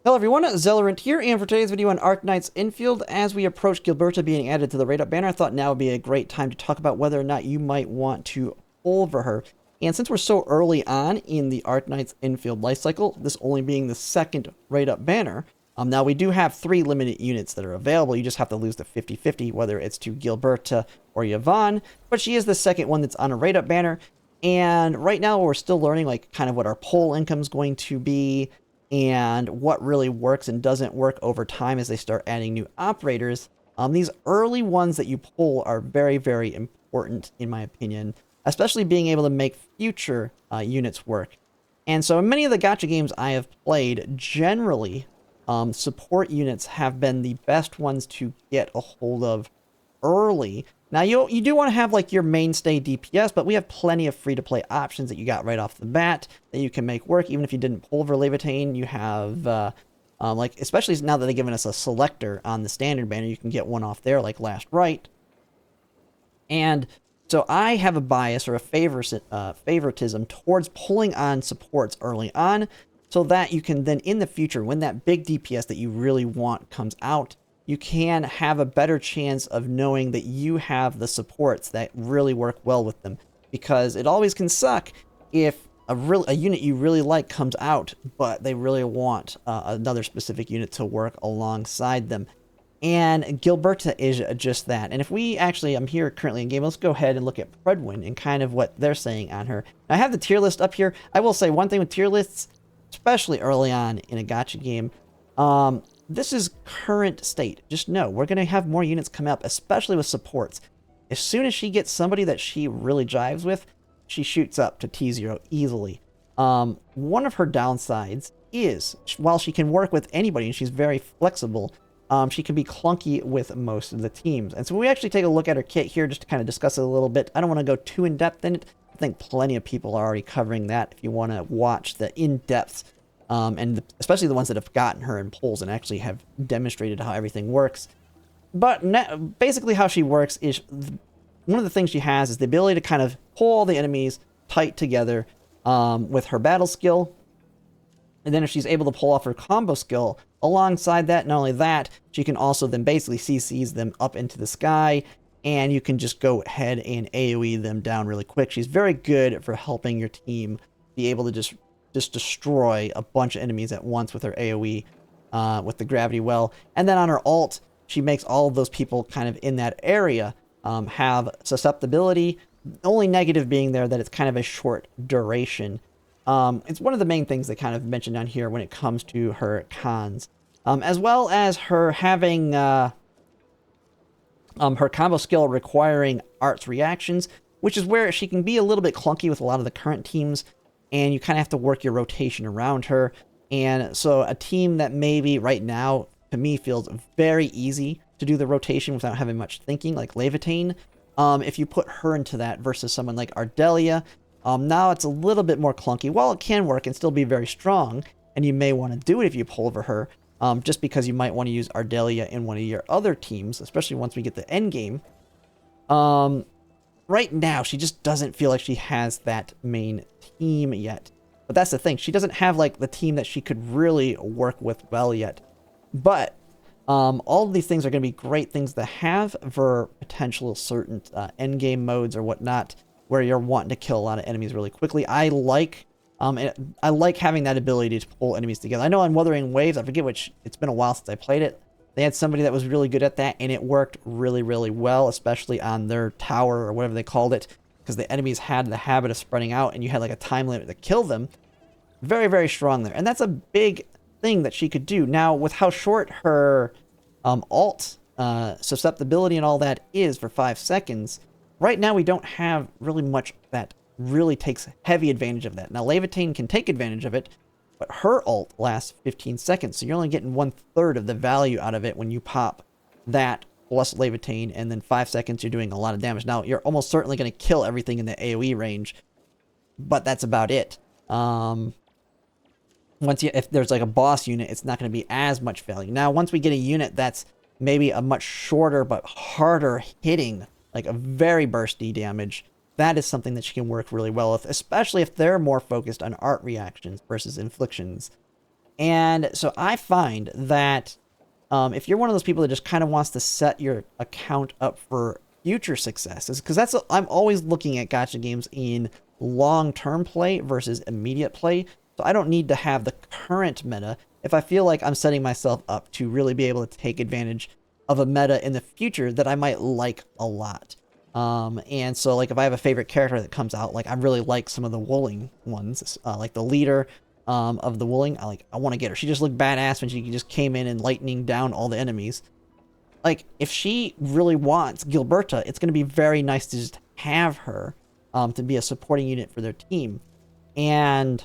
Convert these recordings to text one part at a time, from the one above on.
Hello everyone, Zellerant here, and for today's video on Arknights Endfield, as we approach Gilberta being added to the rate-up banner, I thought now would be a great time to talk about whether or not you might want to pull over her. And since we're so early on in the Arknights Endfield lifecycle, this only being the second rate-up banner, now we do have 3 limited units that are available. You just have to lose the 50-50, whether it's to Gilberta or Yvonne, but she is the second one that's on a rate-up banner. And right now we're still learning like kind of what our pull income is going to be, and what really works and doesn't work over time as they start adding new operators. These early ones that you pull are very, very important in my opinion, especially being able to make future units work. And so in many of the gacha games I have played, generally, support units have been the best ones to get a hold of early. Now, you do want to have like your mainstay DPS, but we have plenty of free-to-play options that you got right off the bat that you can make work. Even if you didn't pull over Levitain, you have, like, especially now that they've given us a selector on the standard banner, you can get one off there, like Last Right. And so I have a bias or a favoritism towards pulling on supports early on, so that you can then in the future, when that big DPS that you really want comes out, you can have a better chance of knowing that you have the supports that really work well with them. Because it always can suck if a unit you really like comes out, but they really want another specific unit to work alongside them. And Gilberta is just that. And if we actually, I'm here currently in game, let's go ahead and look at Predwin and kind of what they're saying on her. Now, I have the tier list up here. I will say one thing with tier lists, especially early on in a gacha game, this is current state. Just know, we're going to have more units come up, especially with supports. As soon as she gets somebody that she really jives with, she shoots up to T0 easily. One of her downsides is, while she can work with anybody and she's very flexible, she can be clunky with most of the teams. And so we actually take a look at her kit here just to kind of discuss it a little bit. I don't want to go too in-depth in it. I think plenty of people are already covering that if you want to watch the in-depth especially the ones that have gotten her in polls and actually have demonstrated how everything works. But basically how she works is, one of the things she has is the ability to kind of pull all the enemies tight together with her battle skill. And then if she's able to pull off her combo skill alongside that, not only that, she can also then basically CCs them up into the sky, and you can just go ahead and AoE them down really quick. She's very good for helping your team be able to just destroy a bunch of enemies at once with her AoE, with the gravity well. And then on her ult, she makes all of those people kind of in that area have susceptibility. The only negative being there that it's kind of a short duration. It's one of the main things they kind of mentioned on here when it comes to her cons. As well as her having her combo skill requiring arts reactions, which is where she can be a little bit clunky with a lot of the current teams, and you kind of have to work your rotation around her. And so a team that maybe right now, to me, feels very easy to do the rotation without having much thinking, like Levitain, if you put her into that versus someone like Ardelia, now it's a little bit more clunky. While it can work and still be very strong, and you may want to do it if you pull over her, just because you might want to use Ardelia in one of your other teams, especially once we get the end game. Right now, she just doesn't feel like she has that main team yet. But that's the thing. She doesn't have, like, the team that she could really work with well yet. But all of these things are going to be great things to have for potential certain endgame modes or whatnot, where you're wanting to kill a lot of enemies really quickly. I like having that ability to pull enemies together. I know on Wuthering Waves, I forget which, it's been a while since I played it, they had somebody that was really good at that, and it worked really, really well, especially on their tower or whatever they called it, because the enemies had the habit of spreading out, and you had like a time limit to kill them. Very, very strong there. And that's a big thing that she could do. Now, with how short her ult susceptibility and all that is for 5 seconds, right now we don't have really much that really takes heavy advantage of that. Now, Levitain can take advantage of it, but her ult lasts 15 seconds, so you're only getting 1/3 of the value out of it when you pop that plus Levitain, and then 5 seconds you're doing a lot of damage. Now, you're almost certainly going to kill everything in the AoE range, but that's about it. If there's like a boss unit, it's not going to be as much value. Now, once we get a unit that's maybe a much shorter but harder hitting, like a very bursty damage, that is something that she can work really well with, especially if they're more focused on art reactions versus inflictions. And so I find that if you're one of those people that just kind of wants to set your account up for future successes, because I'm always looking at gacha games in long-term play versus immediate play. So I don't need to have the current meta if I feel like I'm setting myself up to really be able to take advantage of a meta in the future that I might like a lot. And so like if I have a favorite character that comes out, like I really like some of the Wooling ones, like the leader of the Wooling. I want to get her. She just looked badass when she just came in and lightning down all the enemies. Like if she really wants Gilberta, it's going to be very nice to just have her to be a supporting unit for their team. And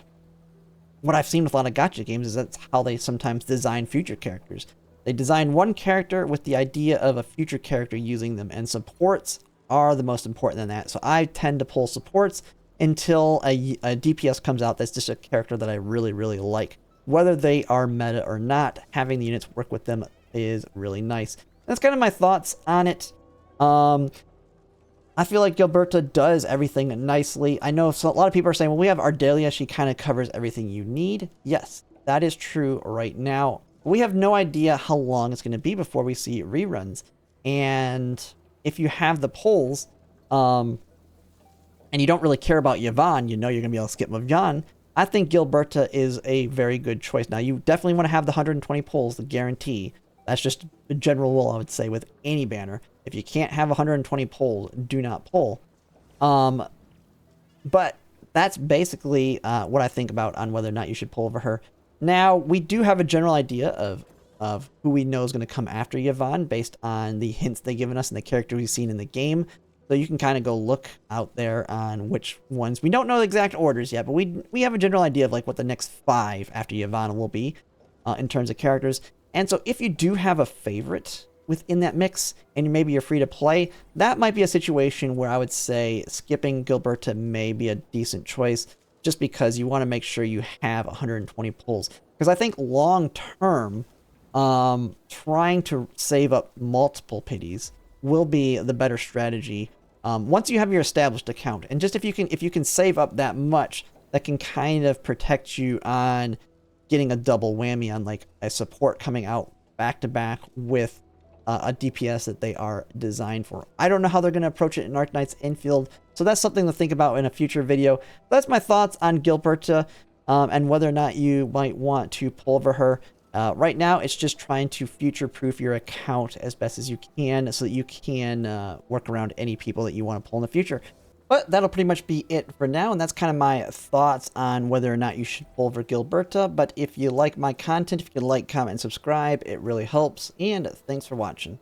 what I've seen with a lot of gacha games is that's how they sometimes design future characters. They design one character with the idea of a future character using them, and supports are the most important than that. So I tend to pull supports until a DPS comes out that's just a character that I really, really like. Whether they are meta or not, having the units work with them is really nice. That's kind of my thoughts on it. I feel like Gilberta does everything nicely. I know a lot of people are saying, well, we have Ardelia. She kind of covers everything you need. Yes, that is true right now. We have no idea how long it's going to be before we see reruns. And if you have the polls, and you don't really care about Yvonne, you know you're going to be able to skip Yvonne, I think Gilberta is a very good choice. Now, you definitely want to have the 120 polls, the guarantee. That's just a general rule, I would say, with any banner. If you can't have 120 polls, do not pull. But that's basically what I think about on whether or not you should pull over her. Now, we do have a general idea of who we know is going to come after Yvonne based on the hints they've given us and the character we've seen in the game. So you can kind of go look out there on which ones. We don't know the exact orders yet, but we have a general idea of like what the next 5 after Yvonne will be in terms of characters. And so if you do have a favorite within that mix and maybe you're free to play, that might be a situation where I would say skipping Gilberta may be a decent choice, just because you want to make sure you have 120 pulls. Because I think long term, trying to save up multiple pities will be the better strategy. Once you have your established account, and just if you can save up that much, that can kind of protect you on getting a double whammy on like a support coming out back to back with a DPS that they are designed for. I don't know how they're going to approach it in Arknights Endfield, so that's something to think about in a future video. That's my thoughts on Gilberta and whether or not you might want to pulver her. Right now, it's just trying to future-proof your account as best as you can so that you can work around any people that you want to pull in the future. But that'll pretty much be it for now, and that's kind of my thoughts on whether or not you should pulver Gilberta. But if you like my content, if you can like, comment, and subscribe, it really helps. And thanks for watching.